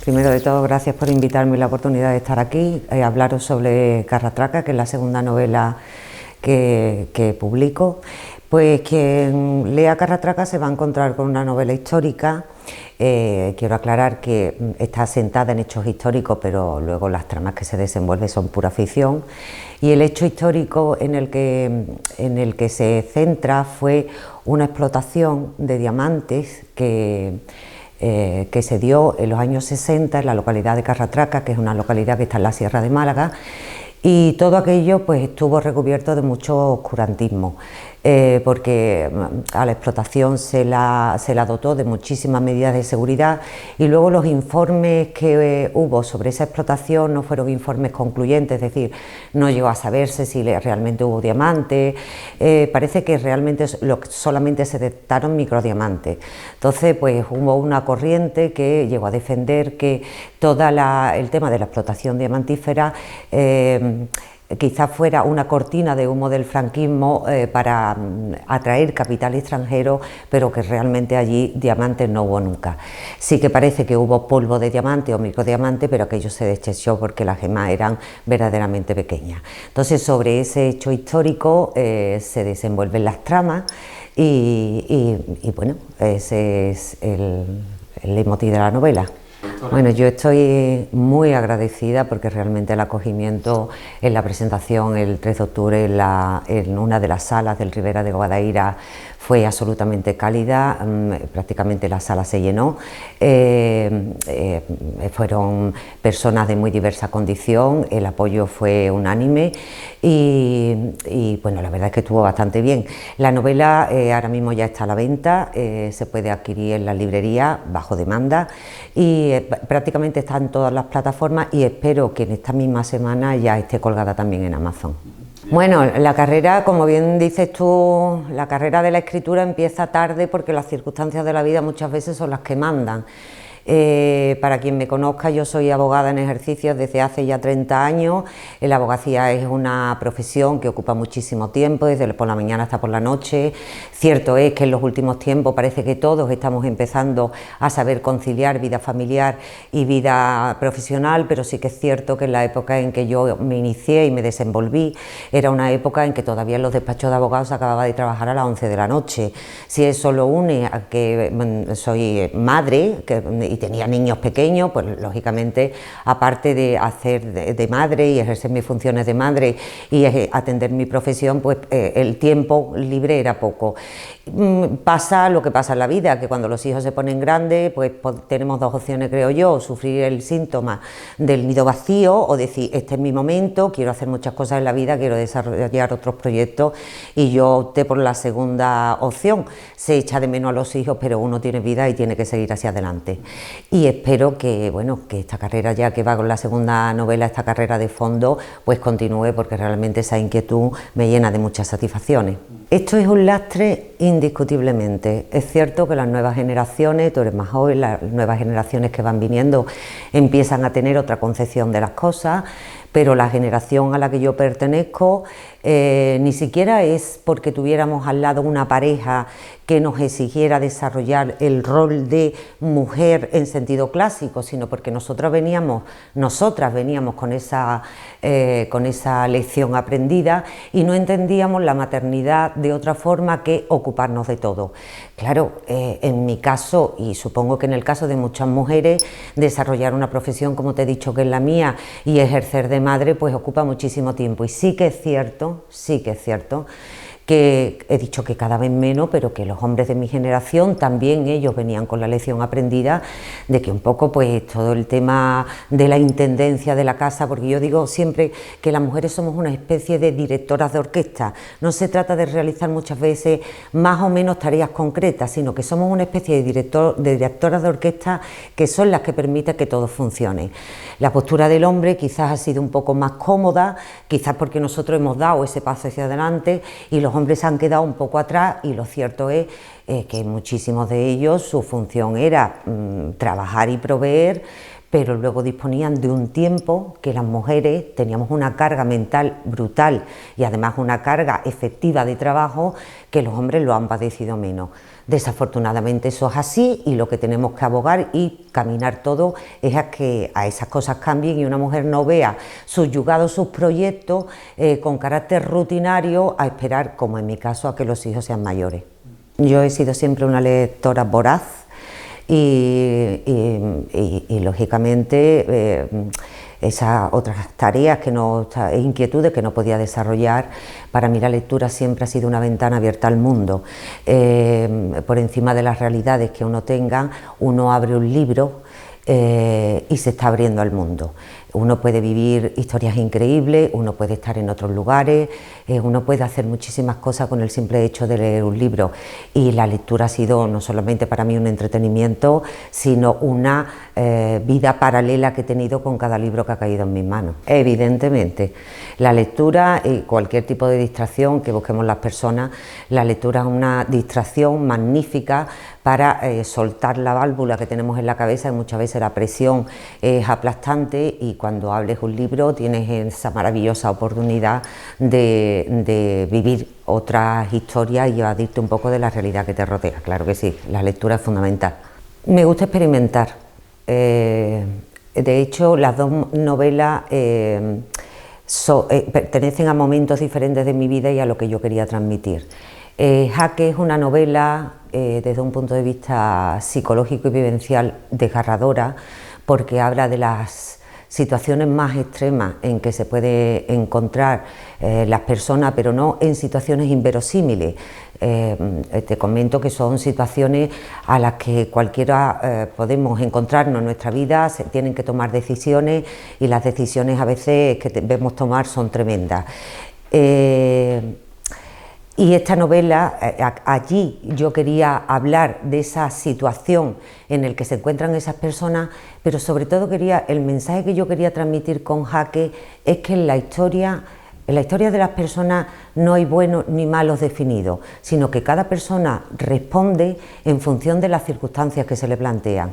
Primero de todo, gracias por invitarme y la oportunidad de estar aquí, hablaros sobre Carratraca, que es la segunda novela que publico. Pues quien lea Carratraca se va a encontrar con una novela histórica. Quiero aclarar que está asentada en hechos históricos, pero luego las tramas que se desenvuelven son pura ficción. Y el hecho histórico en el que se centra fue una explotación de diamantes que se dio en los años 60 en la localidad de Carratraca, que es una localidad que está en la Sierra de Málaga, y todo aquello pues estuvo recubierto de mucho oscurantismo, porque a la explotación se la dotó de muchísimas medidas de seguridad, y luego los informes que hubo sobre esa explotación no fueron informes concluyentes, es decir, no llegó a saberse si realmente hubo diamantes. Parece que realmente solamente se detectaron microdiamantes. Entonces pues hubo una corriente que llegó a defender que todo el tema de la explotación diamantífera quizás fuera una cortina de humo del franquismo para atraer capital extranjero, pero que realmente allí diamantes no hubo nunca. Sí que parece que hubo polvo de diamante o microdiamante, pero aquello se desechó porque las gemas eran verdaderamente pequeñas. Entonces, sobre ese hecho histórico se desenvuelven las tramas y bueno, ese es el leitmotiv de la novela. Bueno, yo estoy muy agradecida porque realmente el acogimiento en la presentación el 3 de octubre en una de las salas del Ribera de Guadaira fue absolutamente cálida, prácticamente la sala se llenó, fueron personas de muy diversa condición, el apoyo fue unánime y bueno, la verdad es que estuvo bastante bien. La novela ahora mismo ya está a la venta, se puede adquirir en la librería bajo demanda y prácticamente está en todas las plataformas y espero que en esta misma semana ya esté colgada también en Amazon. Bueno, la carrera, como bien dices tú, la carrera de la escritura empieza tarde porque las circunstancias de la vida muchas veces son las que mandan. Para quien me conozca, yo soy abogada en ejercicio desde hace ya 30 años. La abogacía es una profesión que ocupa muchísimo tiempo, desde por la mañana hasta por la noche. Cierto es que en los últimos tiempos parece que todos estamos empezando a saber conciliar vida familiar y vida profesional, pero sí que es cierto que en la época en que yo me inicié y me desenvolví, era una época en que todavía en los despachos de abogados se acababa de trabajar a las 11 de la noche. Si eso lo une a que soy madre, y tenía niños pequeños, pues lógicamente, aparte de hacer de madre y ejercer mis funciones de madre y atender mi profesión, pues el tiempo libre era poco. Pasa lo que pasa en la vida, que cuando los hijos se ponen grandes, pues tenemos dos opciones, creo yo: sufrir el síntoma del nido vacío o decir, este es mi momento, quiero hacer muchas cosas en la vida, quiero desarrollar otros proyectos, y yo opté por la segunda opción. Se echa de menos a los hijos, pero uno tiene vida y tiene que seguir hacia adelante. Y espero que, bueno, que esta carrera, ya que va con la segunda novela, esta carrera de fondo, pues continúe, porque realmente esa inquietud me llena de muchas satisfacciones. Esto es un lastre indiscutiblemente. Es cierto que las nuevas generaciones, tú eres más joven, las nuevas generaciones que van viniendo empiezan a tener otra concepción de las cosas, pero la generación a la que yo pertenezco ni siquiera es porque tuviéramos al lado una pareja que nos exigiera desarrollar el rol de mujer en sentido clásico, sino porque nosotras veníamos con esa lección aprendida y no entendíamos la maternidad de otra forma que ocuparnos de todo. Claro, en mi caso, y supongo que en el caso de muchas mujeres, desarrollar una profesión, como te he dicho, que es la mía, y ejercer de madre, pues ocupa muchísimo tiempo. Y sí que es cierto que he dicho que cada vez menos, pero que los hombres de mi generación también ellos venían con la lección aprendida de que un poco pues todo el tema de la intendencia de la casa, porque yo digo siempre que las mujeres somos una especie de directoras de orquesta, no se trata de realizar muchas veces más o menos tareas concretas, sino que somos una especie de directoras de orquesta que son las que permiten que todo funcione. La postura del hombre quizás ha sido un poco más cómoda, quizás porque nosotros hemos dado ese paso hacia adelante y los hombres se han quedado un poco atrás, y lo cierto es que muchísimos de ellos su función era trabajar y proveer, pero luego disponían de un tiempo que las mujeres teníamos una carga mental brutal y además una carga efectiva de trabajo que los hombres lo han padecido menos. Desafortunadamente eso es así y lo que tenemos que abogar y caminar todo es a que a esas cosas cambien y una mujer no vea subyugados sus proyectos con carácter rutinario a esperar, como en mi caso, a que los hijos sean mayores. Yo he sido siempre una lectora voraz y lógicamente esas otras tareas e inquietudes que no podía desarrollar, para mí la lectura siempre ha sido una ventana abierta al mundo. Por encima de las realidades que uno tenga, uno abre un libro y se está abriendo al mundo. Uno puede vivir historias increíbles, uno puede estar en otros lugares, uno puede hacer muchísimas cosas con el simple hecho de leer un libro, y la lectura ha sido no solamente para mí un entretenimiento, sino una vida paralela que he tenido con cada libro que ha caído en mis manos. Evidentemente, la lectura y cualquier tipo de distracción que busquemos las personas, la lectura es una distracción magnífica para soltar la válvula que tenemos en la cabeza, y muchas veces la presión es aplastante, y cuando hables un libro tienes esa maravillosa oportunidad de vivir otras historias y evadirte un poco de la realidad que te rodea. Claro que sí, la lectura es fundamental. Me gusta experimentar. De hecho, las dos novelas pertenecen a momentos diferentes de mi vida y a lo que yo quería transmitir. Jaque es una novela desde un punto de vista psicológico y vivencial desgarradora, porque habla de las situaciones más extremas en que se puede encontrar las personas, pero no en situaciones inverosímiles. Te comento que son situaciones a las que cualquiera podemos encontrarnos en nuestra vida, se tienen que tomar decisiones, y las decisiones a veces que debemos tomar son tremendas. Y esta novela, allí yo quería hablar de esa situación en la que se encuentran esas personas, pero sobre todo el mensaje que yo quería transmitir con Jaque es que en la historia de las personas no hay buenos ni malos definidos, sino que cada persona responde en función de las circunstancias que se le plantean.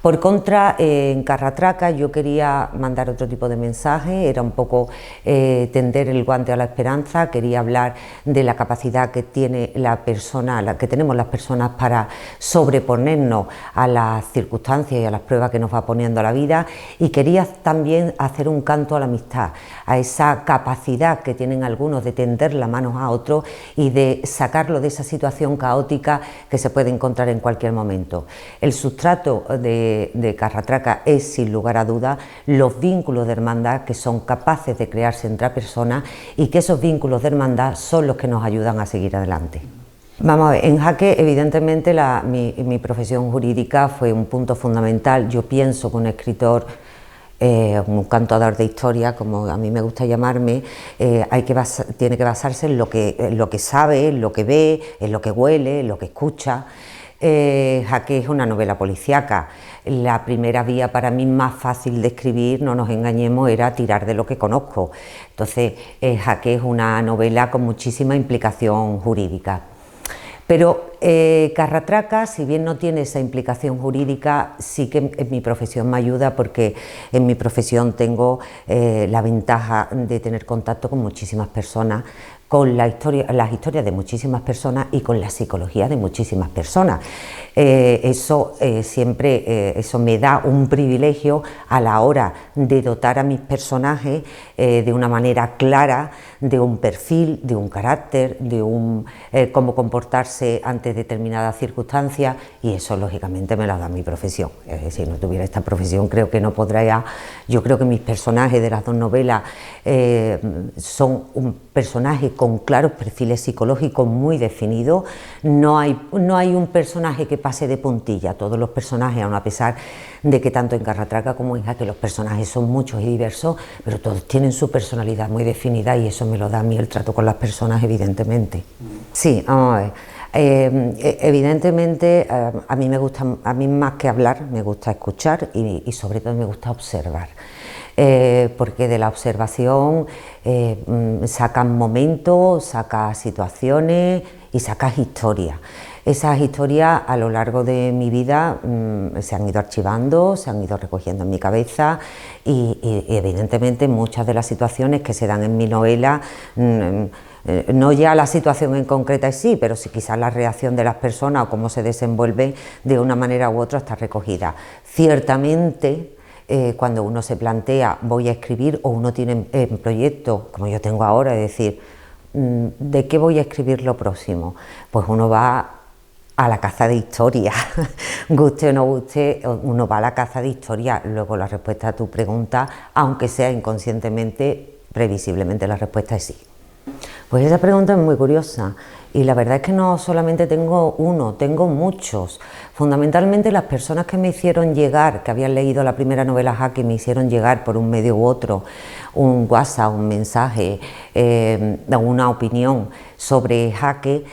Por contra, en Carratraca yo quería mandar otro tipo de mensaje, era un poco tender el guante a la esperanza, quería hablar de la capacidad que tiene que tenemos las personas para sobreponernos a las circunstancias y a las pruebas que nos va poniendo la vida, y quería también hacer un canto a la amistad, a esa capacidad que tienen algunos de tender la mano a otros y de sacarlo de esa situación caótica que se puede encontrar en cualquier momento. El sustrato de Carratraca es, sin lugar a dudas, los vínculos de hermandad que son capaces de crearse entre personas, y que esos vínculos de hermandad son los que nos ayudan a seguir adelante. Vamos a ver, en Jaque evidentemente mi profesión jurídica fue un punto fundamental. Yo pienso que un escritor, un cantador de historia, como a mí me gusta llamarme, tiene que basarse en lo que sabe, en lo que ve, en lo que huele, en lo que escucha. Jaque es una novela policíaca. La primera vía para mí más fácil de escribir, no nos engañemos, era tirar de lo que conozco. Entonces, Jaque es una novela con muchísima implicación jurídica. Pero Carratraca, si bien no tiene esa implicación jurídica, sí que en mi profesión me ayuda, porque en mi profesión tengo la ventaja de tener contacto con muchísimas personas, con las historias de muchísimas personas y con la psicología de muchísimas personas. Eso me da un privilegio a la hora de dotar a mis personajes de una manera clara, de un perfil, de un carácter, de cómo comportarse ante determinadas circunstancias, y eso lógicamente me lo da mi profesión. Si no tuviera esta profesión, creo que no podría. Yo creo que mis personajes de las dos novelas son un personaje con claros perfiles psicológicos muy definidos. No hay un personaje que pase de puntilla. Todos los personajes, aun a pesar de que tanto en Carratraca como en Jaque los personajes son muchos y diversos, pero todos tienen su personalidad muy definida, y eso me lo da a mí el trato con las personas, evidentemente. Sí, vamos a ver. Evidentemente a mí más que hablar me gusta escuchar, y sobre todo me gusta observar. Porque de la observación sacas momentos, sacas situaciones y sacas historias. Esas historias a lo largo de mi vida se han ido archivando, se han ido recogiendo en mi cabeza y evidentemente muchas de las situaciones que se dan en mi novela, no ya la situación en concreta en sí, pero sí quizás la reacción de las personas o cómo se desenvuelve de una manera u otra está recogida. Ciertamente, cuando uno se plantea voy a escribir o uno tiene en proyecto, como yo tengo ahora, es decir, ¿de qué voy a escribir lo próximo? Pues uno va a la caza de historia, guste o no guste, uno va a la caza de historia. Luego la respuesta a tu pregunta, aunque sea inconscientemente, previsiblemente la respuesta es sí. Pues esa pregunta es muy curiosa y la verdad es que no solamente tengo uno, tengo muchos. Fundamentalmente las personas que me hicieron llegar, que habían leído la primera novela Jaque, me hicieron llegar por un medio u otro, un WhatsApp, un mensaje, una opinión sobre Jaque,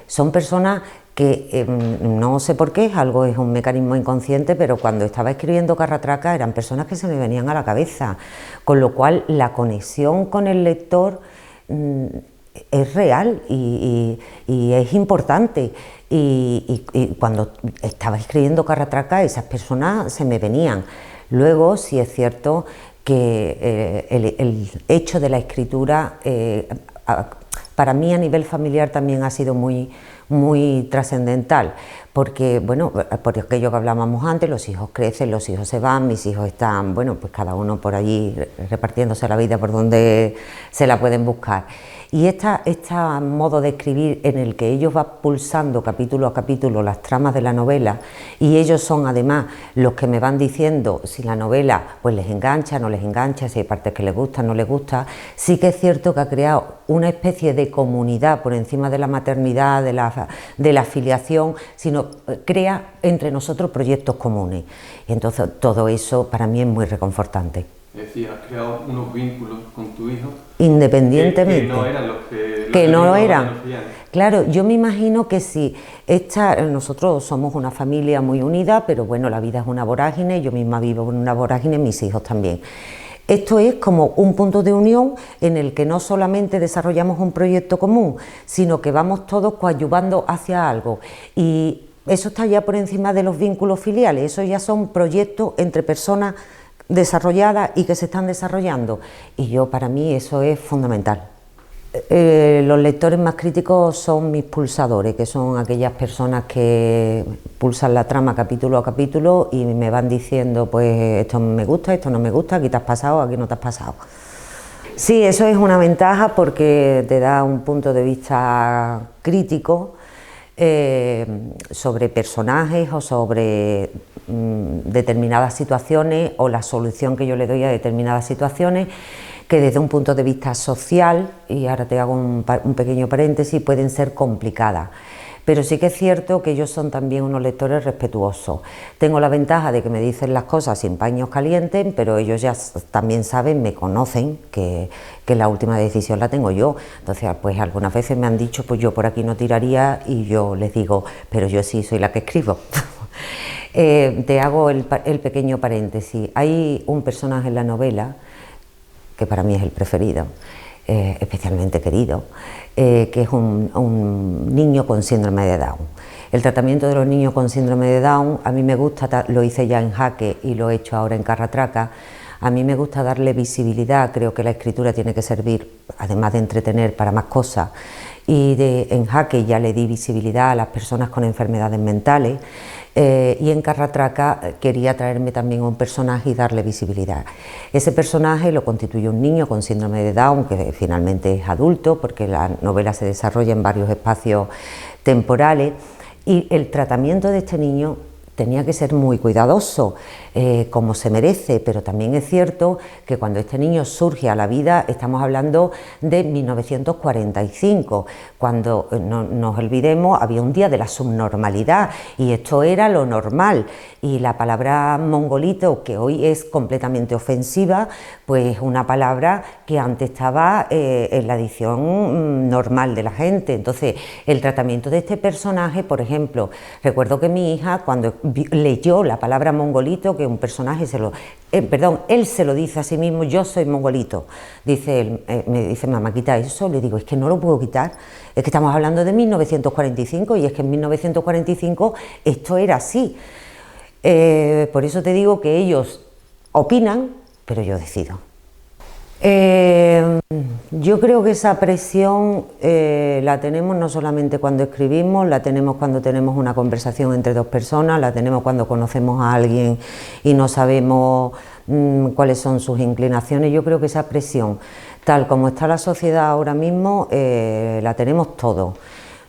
son personas que no sé por qué, algo es un mecanismo inconsciente, pero cuando estaba escribiendo Carratraca eran personas que se me venían a la cabeza, con lo cual la conexión con el lector es real y es importante. Y cuando estaba escribiendo Carratraca esas personas se me venían. Luego sí es cierto que el hecho de la escritura para mí a nivel familiar también ha sido muy trascendental, porque bueno, por aquello que hablábamos antes, los hijos crecen, los hijos se van, mis hijos están, bueno, pues cada uno por allí repartiéndose la vida por donde se la pueden buscar. Y este modo de escribir en el que ellos van pulsando capítulo a capítulo las tramas de la novela y ellos son además los que me van diciendo si la novela pues les engancha, no les engancha, si hay partes que les gustan, no les gusta, sí que es cierto que ha creado una especie de comunidad por encima de la maternidad, de la afiliación, sino crea entre nosotros proyectos comunes. Y entonces todo eso para mí es muy reconfortante. Es decir, has creado unos vínculos con tu hijo independientemente. Que no eran los que no lo eran. Claro, yo me imagino que si nosotros somos una familia muy unida, pero bueno, la vida es una vorágine, yo misma vivo en una vorágine, mis hijos también. Esto es como un punto de unión en el que no solamente desarrollamos un proyecto común, sino que vamos todos coadyuvando hacia algo. Y eso está ya por encima de los vínculos filiales, eso ya son proyectos entre personas desarrolladas y que se están desarrollando. Y para mí eso es fundamental. Los lectores más críticos son mis pulsadores, que son aquellas personas que pulsan la trama capítulo a capítulo y me van diciendo pues esto me gusta, esto no me gusta, aquí te has pasado, aquí no te has pasado. Sí, eso es una ventaja porque te da un punto de vista crítico sobre personajes o sobre determinadas situaciones o la solución que yo le doy a determinadas situaciones que desde un punto de vista social, y ahora te hago un pequeño paréntesis, pueden ser complicadas. Pero sí que es cierto que ellos son también unos lectores respetuosos. Tengo la ventaja de que me dicen las cosas sin paños calientes, pero ellos ya también saben, me conocen, que la última decisión la tengo yo. Entonces, pues algunas veces me han dicho, pues yo por aquí no tiraría, y yo les digo, pero yo sí soy la que escribo. Te hago el pequeño paréntesis. Hay un personaje en la novela que para mí es el preferido, especialmente querido, que es un niño con síndrome de Down. El tratamiento de los niños con síndrome de Down, a mí me gusta, lo hice ya en Jaque y lo he hecho ahora en Carratraca, a mí me gusta darle visibilidad, creo que la escritura tiene que servir, además de entretener, para más cosas, y en Jaque ya le di visibilidad a las personas con enfermedades mentales, y en Carratraca quería traerme también un personaje y darle visibilidad. Ese personaje lo constituye un niño con síndrome de Down, que finalmente es adulto, porque la novela se desarrolla en varios espacios temporales, y el tratamiento de este niño tenía que ser muy cuidadoso, como se merece, pero también es cierto que cuando este niño surge a la vida, estamos hablando de 1945, cuando no nos olvidemos, había un día de la subnormalidad y esto era lo normal, y la palabra mongolito, que hoy es completamente ofensiva, pues una palabra que antes estaba en la edición normal de la gente. Entonces, el tratamiento de este personaje, por ejemplo, recuerdo que mi hija, cuando leyó la palabra mongolito, que que un personaje él se lo dice a sí mismo: yo soy mongolito. Dice él, me dice: mamá, quita eso. Le digo: es que no lo puedo quitar, es que estamos hablando de 1945 y es que en 1945 esto era así. Por eso te digo que ellos opinan, pero yo decido. Yo creo que esa presión la tenemos no solamente cuando escribimos, la tenemos cuando tenemos una conversación entre dos personas, la tenemos cuando conocemos a alguien y no sabemos cuáles son sus inclinaciones. Yo creo que esa presión, tal como está la sociedad ahora mismo, la tenemos todos.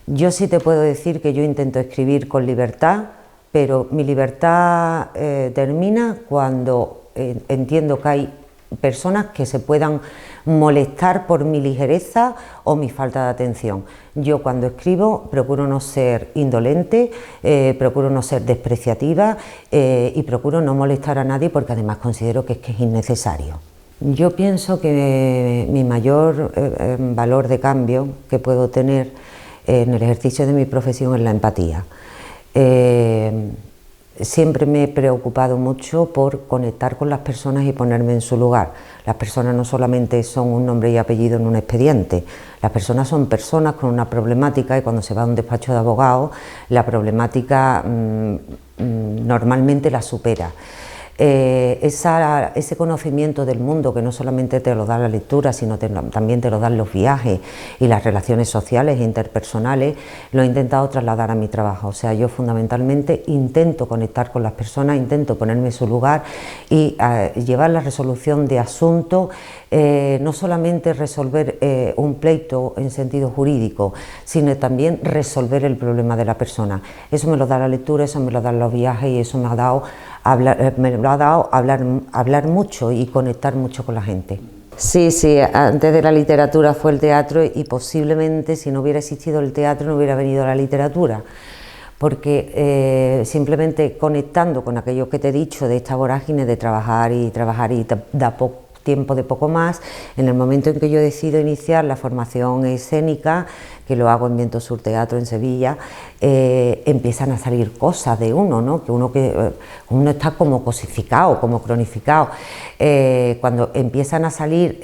Yo sí te puedo decir que yo intento escribir con libertad, pero mi libertad termina cuando entiendo que hay personas que se puedan molestar por mi ligereza o mi falta de atención. Yo cuando escribo procuro no ser indolente, procuro no ser despreciativa y procuro no molestar a nadie, porque además considero que es innecesario. Yo pienso que mi mayor valor de cambio que puedo tener en el ejercicio de mi profesión es la empatía. Siempre me he preocupado mucho por conectar con las personas y ponerme en su lugar. Las personas no solamente son un nombre y apellido en un expediente, las personas son personas con una problemática, y cuando se va a un despacho de abogados, la problemática normalmente la supera. Ese conocimiento del mundo, que no solamente te lo da la lectura, sino también te lo dan los viajes y las relaciones sociales e interpersonales, lo he intentado trasladar a mi trabajo. O sea, yo fundamentalmente intento conectar con las personas, intento ponerme en su lugar y llevar la resolución de asuntos, no solamente resolver un pleito en sentido jurídico, sino también resolver el problema de la persona. Eso me lo da la lectura, eso me lo dan los viajes, y eso me ha dado hablar mucho y conectar mucho con la gente. Sí, antes de la literatura fue el teatro, y posiblemente si no hubiera existido el teatro no hubiera venido la literatura, porque simplemente conectando con aquello que te he dicho de esta vorágine de trabajar y da tiempo de poco más, en el momento en que yo decido iniciar la formación escénica, que lo hago en Viento Sur Teatro en Sevilla, empiezan a salir cosas de uno, ¿no? Que uno está como cosificado, como cronificado. Cuando empiezan a salir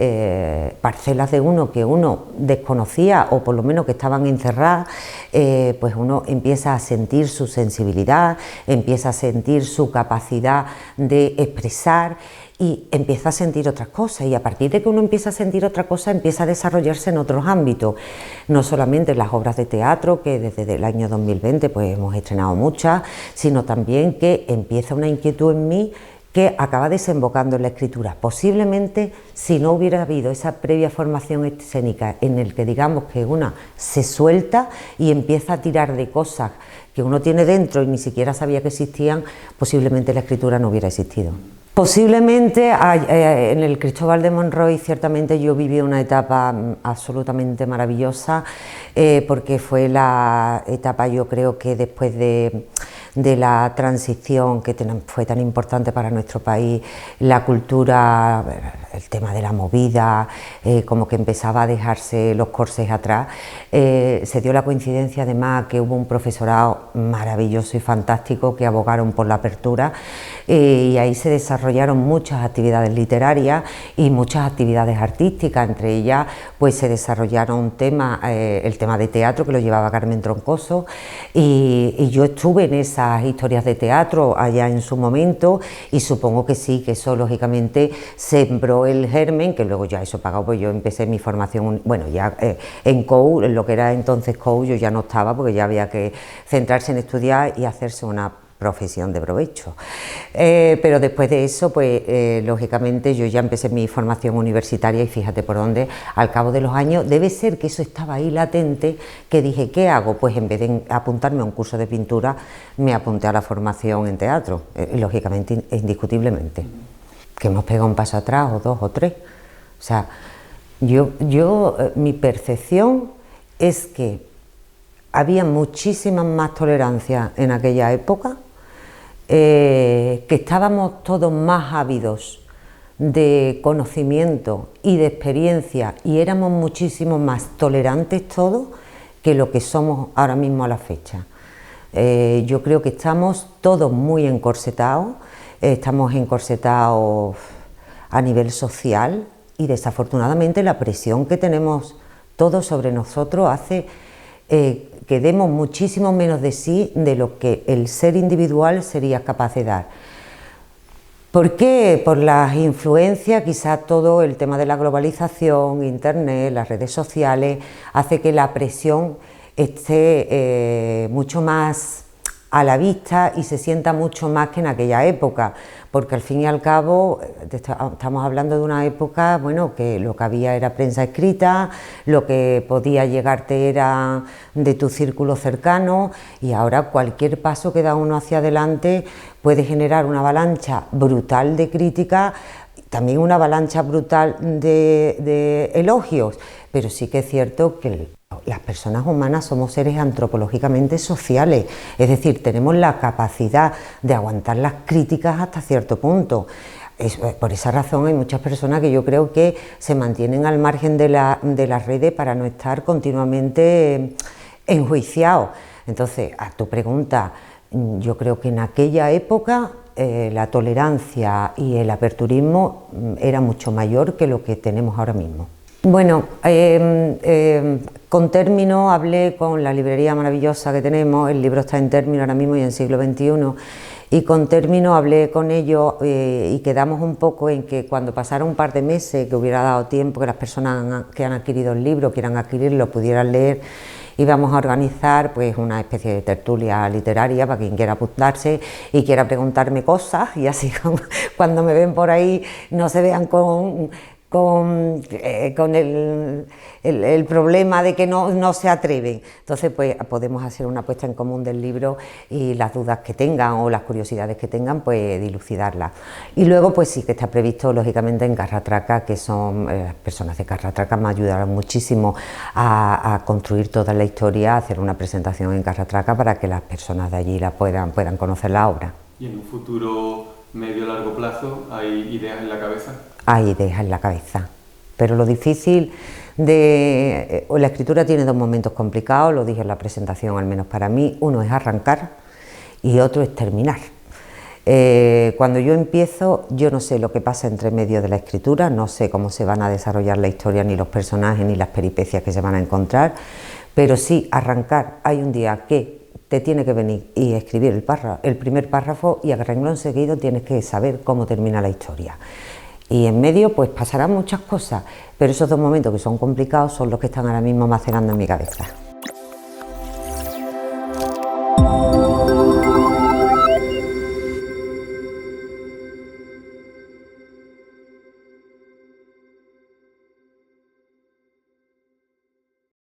parcelas de uno que uno desconocía, o por lo menos que estaban encerradas, pues uno empieza a sentir su sensibilidad, empieza a sentir su capacidad de expresar, y empieza a sentir otras cosas, y a partir de que uno empieza a sentir otra cosa, empieza a desarrollarse en otros ámbitos, no solamente en las obras de teatro, que desde el año 2020 pues hemos estrenado muchas, sino también que empieza una inquietud en mí que acaba desembocando en la escritura. Posiblemente, si no hubiera habido esa previa formación escénica en el que digamos que una se suelta y empieza a tirar de cosas que uno tiene dentro y ni siquiera sabía que existían, posiblemente la escritura no hubiera existido. Posiblemente en el Cristóbal de Monroy ciertamente yo viví una etapa absolutamente maravillosa, porque fue la etapa, yo creo que después de la transición que fue tan importante para nuestro país, la cultura, el tema de la movida, como que empezaba a dejarse los corsés atrás. Se dio la coincidencia además que hubo un profesorado maravilloso y fantástico que abogaron por la apertura, y ahí se desarrollaron muchas actividades literarias y muchas actividades artísticas. Entre ellas pues se desarrollaron el tema de teatro, que lo llevaba Carmen Troncoso, y yo estuve en esas historias de teatro allá en su momento, y supongo que sí, que eso lógicamente sembró el germen, que luego ya eso pagado, pues yo empecé mi formación, bueno, ya en COU, en lo que era entonces COU, yo ya no estaba, porque ya había que centrarse en estudiar y hacerse una profesión de provecho. Pero después de eso, pues lógicamente yo ya empecé mi formación universitaria, y fíjate por dónde, al cabo de los años, debe ser que eso estaba ahí latente, que dije, ¿qué hago? Pues en vez de apuntarme a un curso de pintura, me apunté a la formación en teatro, lógicamente, indiscutiblemente. Que hemos pegado un paso atrás, o dos, o tres. O sea, mi percepción es que había muchísima más tolerancia en aquella época, que estábamos todos más ávidos de conocimiento y de experiencia, y éramos muchísimo más tolerantes todos que lo que somos ahora mismo a la fecha. Yo creo que estamos todos muy encorsetados, estamos encorsetados a nivel social y desafortunadamente la presión que tenemos todos sobre nosotros hace que demos muchísimo menos de sí de lo que el ser individual sería capaz de dar. ¿Por qué? Por las influencias, quizá todo el tema de la globalización, internet, las redes sociales, hace que la presión esté mucho más a la vista y se sienta mucho más que en aquella época, porque al fin y al cabo estamos hablando de una época, bueno, que lo que había era prensa escrita, lo que podía llegarte era de tu círculo cercano, y ahora cualquier paso que da uno hacia adelante puede generar una avalancha brutal de crítica, también una avalancha brutal de elogios, pero sí que es cierto que las personas humanas somos seres antropológicamente sociales, es decir, tenemos la capacidad de aguantar las críticas hasta cierto punto. Por esa razón hay muchas personas que yo creo que se mantienen al margen de las redes para no estar continuamente enjuiciados. Entonces, a tu pregunta, yo creo que en aquella época la tolerancia y el aperturismo era mucho mayor que lo que tenemos ahora mismo. Bueno, con Término hablé con la librería maravillosa que tenemos, el libro está en Término ahora mismo y en siglo XXI, y con Término hablé con ellos y quedamos un poco en que cuando pasara un par de meses, que hubiera dado tiempo que las personas que han adquirido el libro, quieran adquirirlo, pudieran leer, íbamos a organizar pues una especie de tertulia literaria para quien quiera apuntarse y quiera preguntarme cosas, y así cuando me ven por ahí no se vean con el problema de que no se atreven. Entonces pues podemos hacer una puesta en común del libro y las dudas que tengan o las curiosidades que tengan, pues dilucidarlas. Y luego pues sí que está previsto lógicamente en Carratraca, que son las personas de Carratraca me ayudaron muchísimo a construir toda la historia, a hacer una presentación en Carratraca para que las personas de allí puedan conocer la obra. ¿Y en un futuro medio largo plazo hay ideas en la cabeza? Hay ideas en la cabeza, pero lo difícil la escritura tiene dos momentos complicados, lo dije en la presentación, al menos para mí. Uno es arrancar y otro es terminar. Cuando yo empiezo, yo no sé lo que pasa entre medio de la escritura, no sé cómo se van a desarrollar la historia, ni los personajes, ni las peripecias que se van a encontrar, pero sí arrancar. Hay un día que te tiene que venir y escribir el primer párrafo, y a renglón seguido tienes que saber cómo termina la historia. Y en medio pues pasarán muchas cosas, pero esos dos momentos que son complicados son los que están ahora mismo macerando en mi cabeza.